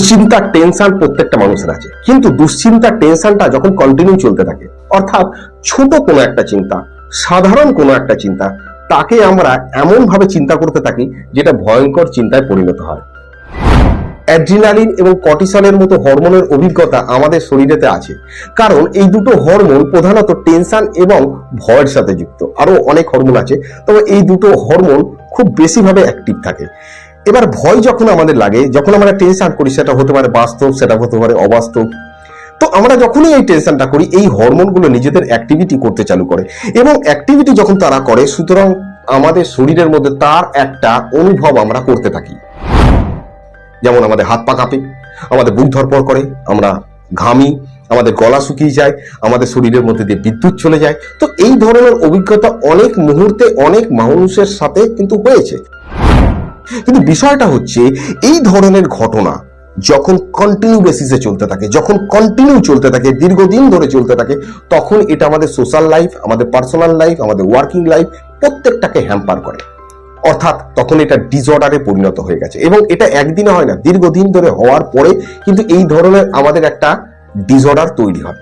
দুশ্চিন্তা টেনশন প্রত্যেকটা মানুষের আছে, কিন্তু দুশ্চিন্তা টেনশনটা যখন কন্টিনিউ চলতে থাকে, অর্থাৎ ছোট কোনো একটা চিন্তা, সাধারণ কোনো একটা চিন্তা, তাকে আমরা এমন ভাবে চিন্তা করতে থাকি যেটা ভয়ঙ্কর চিন্তায় পরিণত হয়। অ্যাড্রিনালিন এবং কর্টিসলের মতো হরমোনের অভিজ্ঞতা আমাদের শরীরেতে আছে, কারণ এই দুটো হরমোন প্রধানত টেনশন এবং ভয়ের সাথে যুক্ত। আরো অনেক হরমোন আছে, তবে এই দুটো হরমোন খুব বেশিভাবে অ্যাক্টিভ থাকে। এবার ভয় যখন আমাদের লাগে, যখন আমরা টেনশন করি, সেটা হতে পারে বাস্তব, সেটা হতে পারে অবাস্তব। তো আমরা যখনই এই টেনশনটা করি, এই হরমোনগুলো নিজেদের অ্যাক্টিভিটি করতে চালু করে, এবং অ্যাক্টিভিটি যখন তারা করে, সুতরাং আমাদের শরীরের মধ্যে তার একটা অনুভব আমরা করতে থাকি। যেমন আমাদের হাত পা কাঁপে, আমাদের বুক ধড়ফড় করে, আমরা ঘামি, আমাদের গলা শুকিয়ে যায়, আমাদের শরীরের মধ্যে দিয়ে বিদ্যুৎ চলে যায়। তো এই ধরনের অভিজ্ঞতা অনেক মুহূর্তে অনেক মানুষের সাথে কিন্তু হয়েছে। কিন্তু বিষয়টা হচ্ছে, এই ধরনের ঘটনা যখন কন্টিনিউ বেসিসে চলতে থাকে, যখন কন্টিনিউ চলতে থাকে, দীর্ঘদিন ধরে চলতে থাকে, তখন এটা আমাদের সোশ্যাল লাইফ, আমাদের পার্সোনাল লাইফ, আমাদের ওয়ার্কিং লাইফ প্রত্যেকটাকে হ্যাম্পার করে। অর্থাৎ তখন এটা ডিসঅর্ডারে পরিণত হয়ে গেছে, এবং এটা একদিনে হয় না, দীর্ঘদিন ধরে হওয়ার পরে কিন্তু এই ধরনের আমাদের একটা ডিসঅর্ডার তৈরি হয়।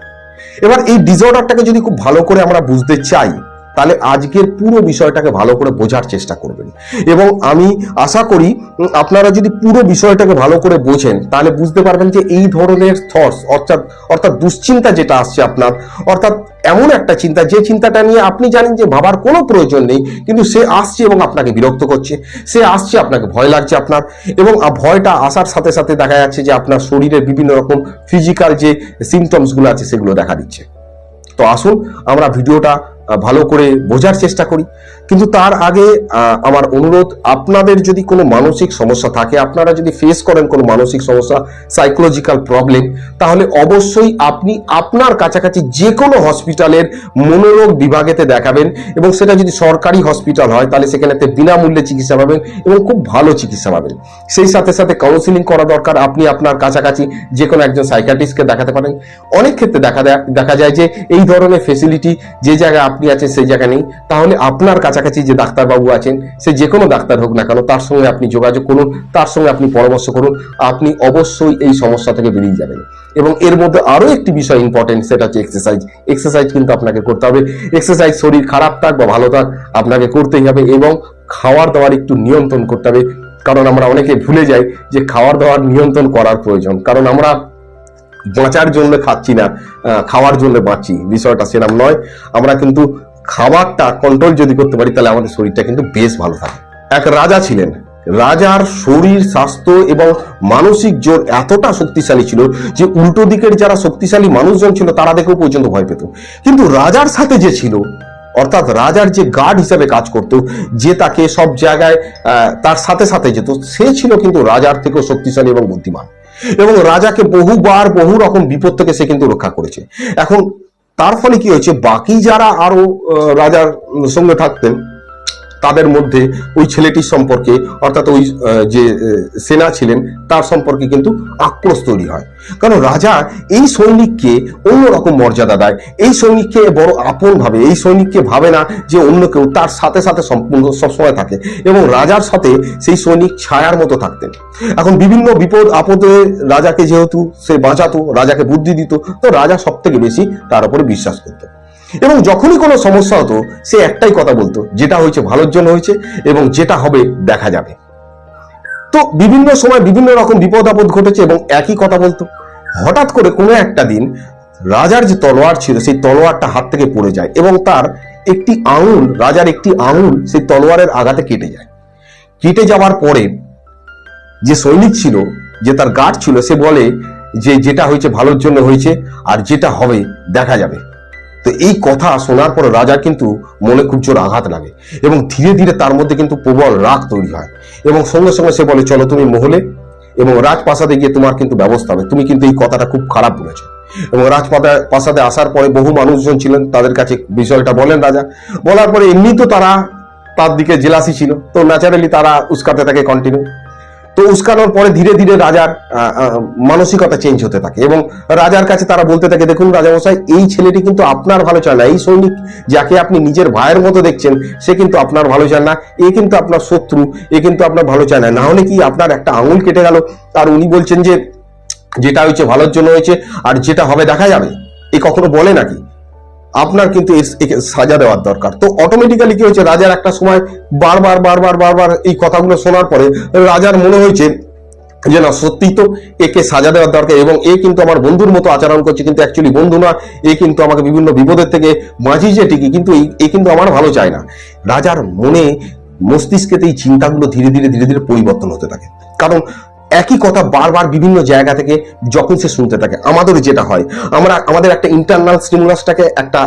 এবার এই ডিসঅর্ডারটাকে যদি খুব ভালো করে আমরা বুঝতে চাই, তাহলে আজকের পুরো বিষয়টাকে ভালো করে বোঝার চেষ্টা করবেন, এবং আমি আশা করি আপনারা যদি পুরো বিষয়টাকে ভালো করে বোঝেন, তাহলে বুঝতে পারবেন যে এই ধরনের থটস, অর্থাৎ দুশ্চিন্তা যেটা আসছে আপনার, অর্থাৎ এমন একটা চিন্তা, যে চিন্তাটা নিয়ে আপনি জানেন যে ভাবার কোনো প্রয়োজন নেই, কিন্তু সে আসছে এবং আপনাকে বিরক্ত করছে, সে আসছে, আপনাকে ভয় লাগছে আপনার, এবং ভয়টা আসার সাথে সাথে দেখা যাচ্ছে যে আপনার শরীরের বিভিন্ন রকম ফিজিক্যাল যে সিমটমস গুলো আছে সেগুলো দেখা দিচ্ছে। তো আসুন আমরা ভিডিওটা ভালো করে বোঝার চেষ্টা করি। কিন্তু তার আগে আমার অনুরোধ, আপনাদের যদি কোনো মানসিক সমস্যা থাকে, আপনারা যদি ফেস করেন কোনো মানসিক সমস্যা, সাইকোলজিক্যাল প্রবলেম, তাহলে অবশ্যই আপনি আপনার কাছাকাছি যে কোনো হসপিটালের মনোরোগ বিভাগেতে দেখাবেন, এবং সেটা যদি সরকারি হসপিটাল হয়, তাহলে সেখানে বিনামূল্যে চিকিৎসা পাবেন এবং খুব ভালো চিকিৎসা পাবেন। সেই সাথে সাথে কাউন্সিলিং করা দরকার। আপনি আপনার কাছাকাছি যে কোনো একজন সাইকিয়াট্রিস্টকে দেখাতে পারেন। অনেক ক্ষেত্রে দেখা যায় যে এই ধরনের ফেসিলিটি যে জায়গায় আপনি আছেন সেই জায়গা নেই, তাহলে আপনার কাছাকাছি যে ডাক্তারবাবু আছেন, সে যে কোনো ডাক্তার হোক না কেন, তার সঙ্গে আপনি যোগাযোগ করুন, তার সঙ্গে আপনি পরামর্শ করুন, আপনি অবশ্যই এই সমস্যা থেকে বেরিয়ে যাবেন। এবং এর মধ্যে আরো একটি বিষয় ইম্পর্টেন্ট, সেটা হচ্ছে এক্সারসাইজ। এক্সারসাইজ কিন্তু আপনাকে করতে হবে। এক্সারসাইজ শরীর খারাপ থাক বা ভালো থাক, আপনাকে করতেই হবে, এবং খাওয়ার দাওয়ার একটু নিয়ন্ত্রণ করতে হবে, কারণ আমরা অনেকে ভুলে যাই যে খাওয়ার দাওয়ার নিয়ন্ত্রণ করার প্রয়োজন, কারণ আমরা বাঁচার জন্য খাচ্ছি না, খাওয়ার জন্য বাঁচি। বিষয়টা সেরকম নয়। আমরা কিন্তু খাবারটা কন্ট্রোল যদি করতে পারি, তাহলে আমাদের শরীরটা কিন্তু বেশ ভালো থাকে। এক রাজা ছিলেন, রাজার শরীর, স্বাস্থ্য এবং মানসিক জোর এতটা শক্তিশালী ছিল যে উল্টো দিকের যারা শক্তিশালী মানুষজন ছিল তারা দেখেও পর্যন্ত ভয় পেত। কিন্তু রাজার সাথে যে ছিল, অর্থাৎ রাজার যে গার্ড হিসেবে কাজ করতো, যে তাকে সব জায়গায় তার সাথে সাথে যেত, সে ছিল কিন্তু রাজার থেকেও শক্তিশালী এবং বুদ্ধিমান, এবং রাজাকে বহুবার বহু রকম বিপদ থেকে সে কিন্তু রক্ষা করেছে। এখন তার ফলে কি হয়েছে, বাকি যারা আরো রাজার সঙ্গে থাকতেন, তাদের মধ্যে ওই ছেলেটির সম্পর্কে, অর্থাৎ ওই যে সেনা ছিলেন তার সম্পর্কে কিন্তু আক্রোশ তৈরি হয়। কারণ রাজা এই সৈনিককে অন্যরকম মর্যাদা দেয়, এই সৈনিককে বড় আপন ভাবে, এই সৈনিককে ভাবে না যে অন্য কেউ, তার সাথে সাথে সম্পূর্ণ সবসময় থাকে, এবং রাজার সাথে সেই সৈনিক ছায়ার মতো থাকতেন। এখন বিভিন্ন বিপদ আপদে রাজাকে যেহেতু সে বাঁচাতো, রাজাকে বুদ্ধি দিত, তো রাজা সব থেকে বেশি তার উপরে বিশ্বাস করত, এবং যখনই কোনো সমস্যা হতো সে একটাই কথা বলতো, যেটা হয়েছে ভালোর জন্য হয়েছে, এবং যেটা হবে দেখা যাবে। তো বিভিন্ন সময় বিভিন্ন রকম বিপদ আপদ ঘটেছে এবং একই কথা বলতো। হঠাৎ করে কোনো একটা দিন রাজার যে তলোয়ার ছিল, সেই তলোয়ারটা হাত থেকে পড়ে যায়, এবং তার একটি আঙুল, রাজার একটি আঙুল সেই তলোয়ারের আঘাতে কেটে যায়। কেটে যাওয়ার পরে যে সৈনিক ছিল, যে তার গার্ড ছিল, সে বলে যে যেটা হয়েছে ভালোর জন্য হয়েছে, আর যেটা হবে দেখা যাবে। তো এই কথা শোনার পর রাজার কিন্তু মনে খুব জোর আঘাত লাগে, এবং ধীরে ধীরে তার মধ্যে কিন্তু প্রবল রাগ তৈরি হয়, এবং সঙ্গে সঙ্গে সে বলে, চলো তুমি মহলে, এবং রাজপ্রাসাদে গিয়ে তোমার কিন্তু ব্যবস্থা হবে, তুমি কিন্তু এই কথাটা খুব খারাপ বলেছো। এবং রাজপ্রাসাদে আসার পরে বহু মানুষজন ছিলেন, তাদের কাছে বিষয়টা বলেন রাজা। বলার পরে এমনি তো তারা তার দিকে জেলাসি ছিল, তো ন্যাচারালি তারা উস্কাতে থাকে কন্টিনিউ। তো উস্কানোর পরে ধীরে ধীরে রাজার মানসিকতা চেঞ্জ হতে থাকে, এবং রাজার কাছে তারা বলতে থাকে, দেখুন রাজামশাই, এই ছেলেটি কিন্তু আপনার ভালো চায় না, এই সৈনিক যাকে আপনি নিজের ভাইয়ের মতো দেখছেন, সে কিন্তু আপনার ভালো চায় না, এ কিন্তু আপনার শত্রু, এ কিন্তু আপনার ভালো চায় না, না হলে কি আপনার একটা আঙুল কেটে গেল। আর উনি বলছেন যে যেটা হয়েছে ভালোর জন্য হয়েছে, আর যেটা হবে দেখা যাবে, এ কখনো বলে নাকি? আপনার কিন্তু একে সাজা দেওয়ার দরকার। তো অটোমেটিক্যালি কি হয়েছে, রাজার একটা সময় বারবার বারবার বারবার এই কথাগুলো শোনার পরে রাজার মনে হয়েছে যে না, সত্যি তো একে সাজা দেওয়ার দরকার, এবং এ কিন্তু আমার বন্ধুর মতো আচরণ করছে, কিন্তু অ্যাকচুয়ালি বন্ধু না, এ কিন্তু আমাকে বিভিন্ন বিপদের থেকে বাঁচিয়েছে ঠিকই, কিন্তু এ কিন্তু আমার ভালো চায় না। রাজার মনে মস্তিষ্কেতে এই চিন্তাগুলো ধীরে ধীরে ধীরে ধীরে পরিবর্তন হতে থাকে। কারণ একই কথা বারবার বিভিন্ন জায়গা থেকে যখন সে শুনতে থাকে, আমাদের যেটা হয়, আমাদের একটা ইন্টারনাল স্টিমুলাসটাকে একটা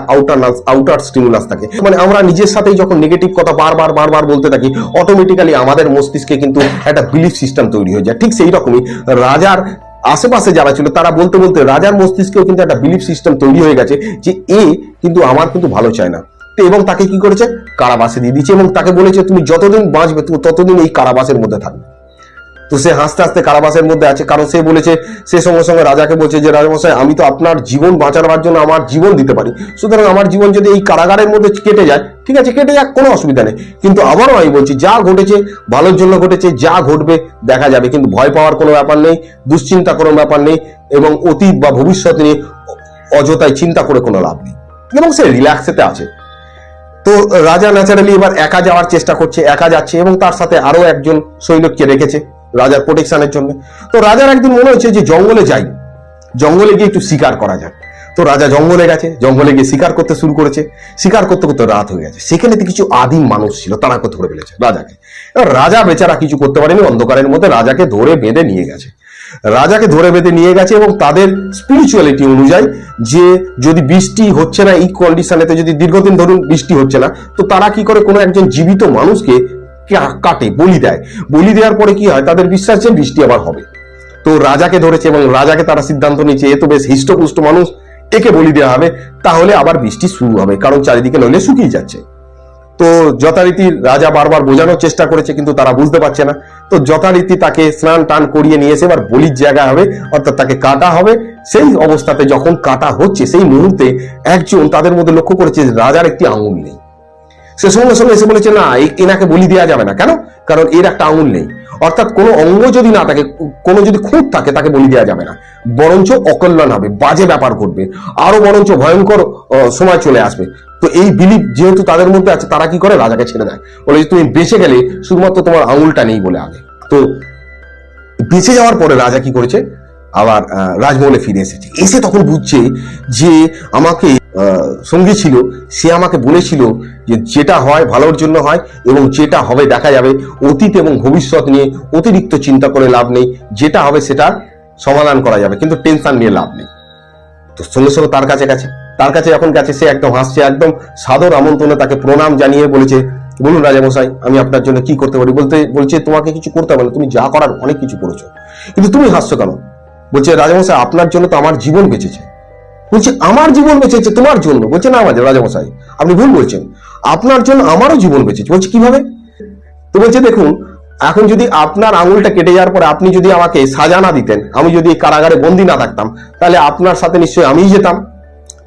আউটার স্টিমুলাস থাকে, মানে আমরা নিজের সাথেই যখন নেগেটিভ কথা বারবার বারবার বলতে থাকি, অটোমেটিক্যালি আমাদের মস্তিষ্কে কিন্তু একটা বিলিফ সিস্টেম তৈরি হয়ে যায়। ঠিক সেই রকমই রাজার আশেপাশে যারা ছিল তারা বলতে বলতে রাজার মস্তিষ্কেও কিন্তু একটা বিলিফ সিস্টেম তৈরি হয়ে গেছে যে এ কিন্তু আমার কিন্তু ভালো চায় না, এবং তাকে কি করেছে, কারাবাসে দিয়ে দিচ্ছে, এবং তাকে বলেছে তুমি যতদিন বাঁচবে তুমি ততদিন এই কারাবাসের মধ্যে থাকবে। তো সে হাসতে হাসতে কারাবাসের মধ্যে আছে, কারণ সে বলেছে, সে সঙ্গে সঙ্গে রাজাকে বলছে যে রাজামশাই, আমি তো আপনার জীবন বাঁচানোর জন্য আমার জীবন দিতে পারি, সুতরাং আমার জীবন যদি এই কারাগারের মধ্যে কেটে যায়, ঠিক আছে কেটে যাক, কোনো অসুবিধা নেই, কিন্তু আবারও আমি বলছি যা ঘটেছে ভালোর জন্য ঘটেছে, যা ঘটবে দেখা যাবে, কিন্তু ভয় পাওয়ার কোনো ব্যাপার নেই, দুশ্চিন্তা কোনো ব্যাপার নেই, এবং অতীত বা ভবিষ্যৎ নিয়ে অযথায় চিন্তা করে কোনো লাভ নেই, এবং সে রিল্যাক্সেতে আছে। তো রাজা ন্যাচারালি এবার একা যাওয়ার চেষ্টা করছে, একা যাচ্ছে, এবং তার সাথে আরো একজন সৈনিককে রেখেছে রাজার প্রোটেকশনের জন্য। তো রাজার একদিন মনে হচ্ছে যে জঙ্গলে যাই, জঙ্গলে গিয়ে একটু শিকার করা যায়। তো রাজা জঙ্গলে গেছে, জঙ্গলে গিয়ে শিকার করতে শুরু করেছে, শিকার করতে করতে রাত হয়ে গেছে। সেখানে তো কিছু আদিম মানুষ ছিল, তারা ধরে ফেলেছে রাজাকে। রাজা বেচারা কিছু করতে পারেনি, অন্ধকারের মধ্যে রাজাকে ধরে বেঁধে নিয়ে গেছে, রাজাকে ধরে বেঁধে নিয়ে গেছে, এবং তাদের স্পিরিচুয়ালিটি অনুযায়ী যে যদি বৃষ্টি হচ্ছে না এই কন্ডিশনেতে, যদি দীর্ঘদিন ধরুন বৃষ্টি হচ্ছে না, তো তারা কি করে, কোনো একজন জীবিত মানুষকে কাটে, বলি দেয়, বলি দেওয়ার পরে কি হয়, তাদের বিশ্বাস যে বৃষ্টি আবার হবে। তো রাজাকে ধরেছে, এবং রাজাকে তারা সিদ্ধান্ত নিয়েছে এ তো বেশ হৃষ্টপুষ্ট মানুষ, একে বলি দেওয়া হবে, তাহলে আবার বৃষ্টি শুরু হবে, কারণ চারিদিকে নইলে শুকিয়ে যাচ্ছে। তো যথারীতি রাজা বারবার বোঝানোর চেষ্টা করেছে, কিন্তু তারা বুঝতে পারছে না। তো যথারীতি তাকে স্নান টান করিয়ে নিয়ে এসে এবার বলির জায়গা হবে, অর্থাৎ তাকে কাটা হবে। সেই অবস্থাতে যখন কাটা হচ্ছে, সেই মুহূর্তে একজন তাদের মধ্যে লক্ষ্য করেছে রাজার একটি আঙুল নেই। সে সঙ্গে সঙ্গে এসে বলেছে না, এনাকে বলি দেওয়া যাবে না। কেন? কারণ এর একটা আঙুল নেই, অর্থাৎ কোনো অঙ্গ যদি না থাকে, কোনো যদি খুঁত থাকে, তাকে বলি দেওয়া যাবে না, বরঞ্চ অকল্যাণ হবে, বাজে ব্যাপার ঘটবে, আরো বরঞ্চ ভয়ঙ্কর সময় চলে আসবে। তো এই বিলিফ যেহেতু তাদের মধ্যে আছে, তারা কি করে, রাজাকে ছেড়ে দেয়, বলে তুমি বেঁচে গেলে শুধুমাত্র তোমার আঙুলটা নেই বলে আগে। তো বেঁচে যাওয়ার পরে রাজা কি করেছে, আবার রাজমহলে ফিরে এসেছে। এসে তখন বুঝছে যে আমাকে সঙ্গী ছিল, সে আমাকে বলেছিল যে যেটা হয় ভালোর জন্য হয়, এবং যেটা হবে দেখা যাবে, অতীত এবং ভবিষ্যৎ নিয়ে অতিরিক্ত চিন্তা করে লাভ নেই, যেটা হবে সেটা সমাধান করা যাবে, কিন্তু টেনশন নিয়ে লাভ নেই। তো সঙ্গে সঙ্গে তার কাছে গেছে, তার কাছে যখন গেছে সে একদম হাসছে, একদম সাদর আমন্ত্রণে তাকে প্রণাম জানিয়ে বলেছে, বলুন রাজামশাই আমি আপনার জন্য কি করতে পারি। বলছে তোমাকে কিছু করতে হবে না, তুমি যা করার অনেক কিছু করেছো, কিন্তু তুমি হাসছো কেন? বলছে রাজামশাই আপনার জন্য তো আমার জীবন বেঁচেছে। বলছে আমার জীবন বেঁচেছে তোমার জন্য? বলছে না রাজামশাই আপনি ভুল বলছেন, আপনার জন্য আমারও জীবন বেঁচেছে। বলছে কিভাবে? তো বলছে দেখুন, এখন যদি আপনার আঙুলটা কেটে যাওয়ার পরে আপনি যদি আমাকে সাজা না দিতেন, আমি যদি কারাগারে বন্দি না থাকতাম, তাহলে আপনার সাথে নিশ্চয়ই আমিই যেতাম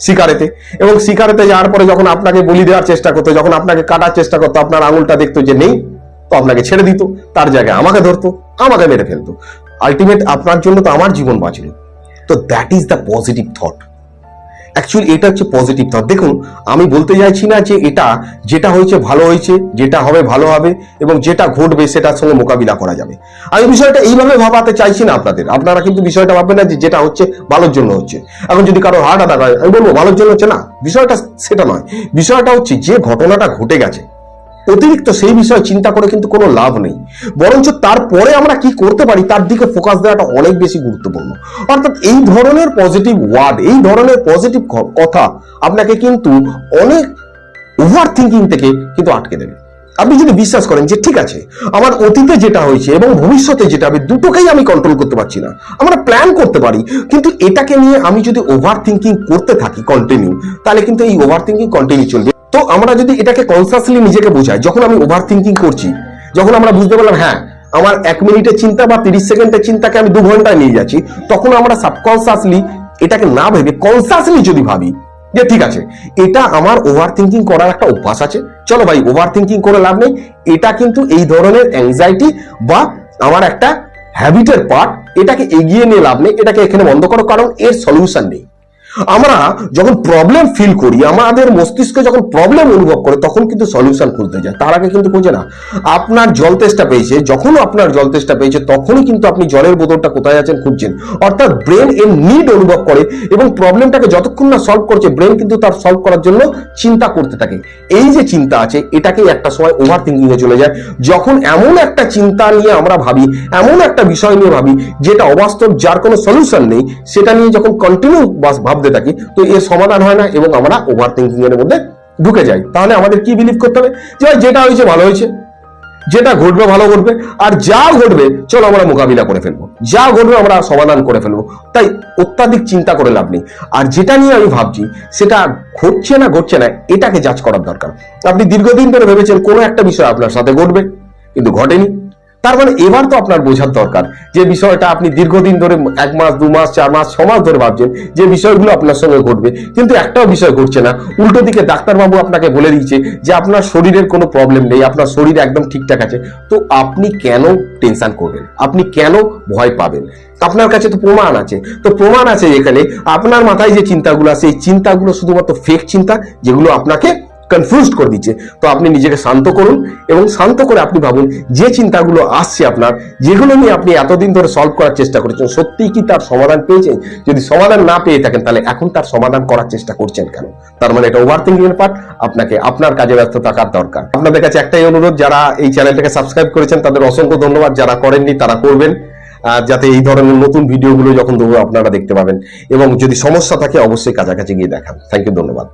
শিকারেতে, এবং শিকারেতে যাওয়ার পরে যখন আপনাকে বলি দেওয়ার চেষ্টা করতো, যখন আপনাকে কাটার চেষ্টা করতো, আপনার আঙুলটা দেখতো যে নেই, তো আপনাকে ছেড়ে দিত, তার জায়গায় আমাকে ধরতো, আমাকে মেরে ফেলতো। আলটিমেট আপনার জন্য তো আমার জীবন বাঁচল। তো that is the positive thought. Actually এটা হচ্ছে পজিটিভ থট। দেখুন, আমি বলতে চাইছি না যে এটা যেটা হয়েছে ভালো হয়েছে, যেটা হবে ভালো হবে, এবং যেটা ঘটবে সেটার সঙ্গে মোকাবিলা করা যাবে। আমি বিষয়টা এইভাবে ভাবাতে চাইছি না আপনারা কিন্তু বিষয়টা ভাববেন না যে যেটা হচ্ছে ভালোর জন্য হচ্ছে। এখন যদি কারো হার্ট অ্যাটাক হয়, আমি বলবো ভালোর জন্য হচ্ছে না, বিষয়টা সেটা নয়। বিষয়টা হচ্ছে যে ঘটনাটা ঘটে গেছে, অতিরিক্ত সেই বিষয়ে চিন্তা করে কিন্তু কোনো লাভ নেই, বরঞ্চ তারপরে আমরা কি করতে পারি তার দিকে ফোকাস দেওয়াটা অনেক বেশি গুরুত্বপূর্ণ। অর্থাৎ এই ধরনের পজিটিভ ওয়ার্ড, এই ধরনের পজিটিভ কথা আপনাকে কিন্তু অনেক ওভার থিঙ্কিং থেকে কিন্তু আটকে দেবে। আপনি যদি বিশ্বাস করেন যে ঠিক আছে, আমার অতীতে যেটা হয়েছে এবং ভবিষ্যতে যেটা হবে, দুটোকেই আমি কন্ট্রোল করতে পারছি না, আমরা প্ল্যান করতে পারি, কিন্তু এটাকে নিয়ে আমি যদি ওভার থিঙ্কিং করতে থাকি কন্টিনিউ, তাহলে কিন্তু এই ওভার থিঙ্কিং কন্টিনিউ চলবে। তো আমরা যদি এটাকে কনসাসলি নিজেকে বোঝাই, যখন আমি ওভার থিঙ্কিং করছি, যখন আমরা বুঝতে পারলাম হ্যাঁ আমার 1 মিনিটের চিন্তা বা 30 সেকেন্ডের চিন্তাকে আমি 2 ঘন্টায় নিয়ে যাচ্ছি, তখন আমরা সাবকনসাসলি এটাকে না ভেবে কনসাসলি যদি ভাবি যে ঠিক আছে এটা আমার ওভার থিঙ্কিং করার একটা অভ্যাস আছে, চলো ভাই ওভার থিঙ্কিং করে লাভ নেই, এটা কিন্তু এই ধরনের অ্যাংজাইটি বা আমার একটা হ্যাবিটের পার্ট, এটাকে এগিয়ে নিয়ে লাভ নেই, এটাকে এখানে বন্ধ করো, কারণ এর সলিউশন নেই। আমরা যখন প্রবলেম ফিল করি, আমাদের মস্তিষ্কে যখন প্রবলেম অনুভব করে, তখন কিন্তু সলিউশন খুঁজতে যায়, তার আগে কিন্তু খুঁজে না। আপনার জল তেষ্টা পেয়েছে, যখন আপনার জল তেষ্টা পেয়েছে তখনই কিন্তু আপনি জলের বোতলটা কোথায় আছেন খুঁজছেন। অর্থাৎ ব্রেন এর নিড অনুভব করে এবং প্রবলেমটাকে যতক্ষণ না সলভ করছে, ব্রেন কিন্তু তার সলভ করার জন্য চিন্তা করতে থাকে। এই যে চিন্তা আছে, এটাকেই একটা সময় ওভার থিঙ্কিং এ চলে যায়। যখন এমন একটা চিন্তা নিয়ে আমরা ভাবি, এমন একটা বিষয় নিয়ে ভাবি যেটা অবাস্তব, যার কোনো সলিউশন নেই, সেটা নিয়ে যখন কন্টিনিউ ভাবতে থাকি, তো এর সমাধান হয় না এবং আমরা ওভার থিঙ্কিং এর মধ্যে ঢুকে যাই। তাহলে আমাদের কি বিলিভ করতে হবে? যে যেটা হয়েছে ভালো হয়েছে, যেটা ঘটবে ভালো ঘটবে, আর যা ঘটবে চলো আমরা মোকাবিলা করে ফেলবো, যা ঘটবে আমরা সমাধান করে ফেলবো। তাই অত্যাধিক চিন্তা করে লাভ নেই। আর যেটা নিয়ে আমি ভাবছি সেটা ঘটছে না ঘটছে না, এটাকে যাচ করার দরকার। আপনি দীর্ঘদিন ধরে ভেবেছেন কোনো একটা বিষয় আপনার সাথে ঘটবে, কিন্তু ঘটেনি। তার মানে এবার তো আপনার বোঝার দরকার যে বিষয়টা আপনি দীর্ঘদিন ধরে 1 মাস 2 মাস 4 মাস 6 মাস ধরে ভাবছেন যে বিষয়গুলো আপনার সঙ্গে ঘটবে, কিন্তু একটাও বিষয় ঘটছে না। উল্টো দিকে ডাক্তারবাবু আপনাকে বলে দিয়েছে যে আপনার শরীরের কোনো প্রবলেম নেই, আপনার শরীর একদম ঠিকঠাক আছে। তো আপনি কেন টেনশন করবেন? আপনি কেন ভয় পাবেন? আপনার কাছে তো প্রমাণ আছে। তো প্রমাণ আছে এখানে, আপনার মাথায় যে চিন্তাগুলো আছে, এই চিন্তাগুলো শুধুমাত্র ফেক চিন্তা, যেগুলো আপনাকে কনফিউজ করে দিচ্ছে। তো আপনি নিজেকে শান্ত করুন এবং শান্ত করে আপনি ভাবুন যে চিন্তাগুলো আসছে আপনার, যেগুলো নিয়ে আপনি এতদিন ধরে সলভ করার চেষ্টা করেছেন, সত্যিই কি তার সমাধান পেয়েছেন? যদি সমাধান না পেয়ে থাকেন, তাহলে এখন তার সমাধান করার চেষ্টা করছেন কেন? তার মানে এটা ওভার থিঙ্কিং এর পার্ট। আপনাকে আপনার কাজে ব্যস্ত থাকার দরকার। আপনাদের কাছে একটাই অনুরোধ, যারা এই চ্যানেলটাকে সাবস্ক্রাইব করেছেন তাদের অসংখ্য ধন্যবাদ, যারা করেননি তারা করবেন, যাতে এই ধরনের নতুন ভিডিওগুলো যখন দেবো আপনারা দেখতে পাবেন। এবং যদি সমস্যা থাকে অবশ্যই কাছাকাছি গিয়ে দেখান। থ্যাংক ইউ, ধন্যবাদ।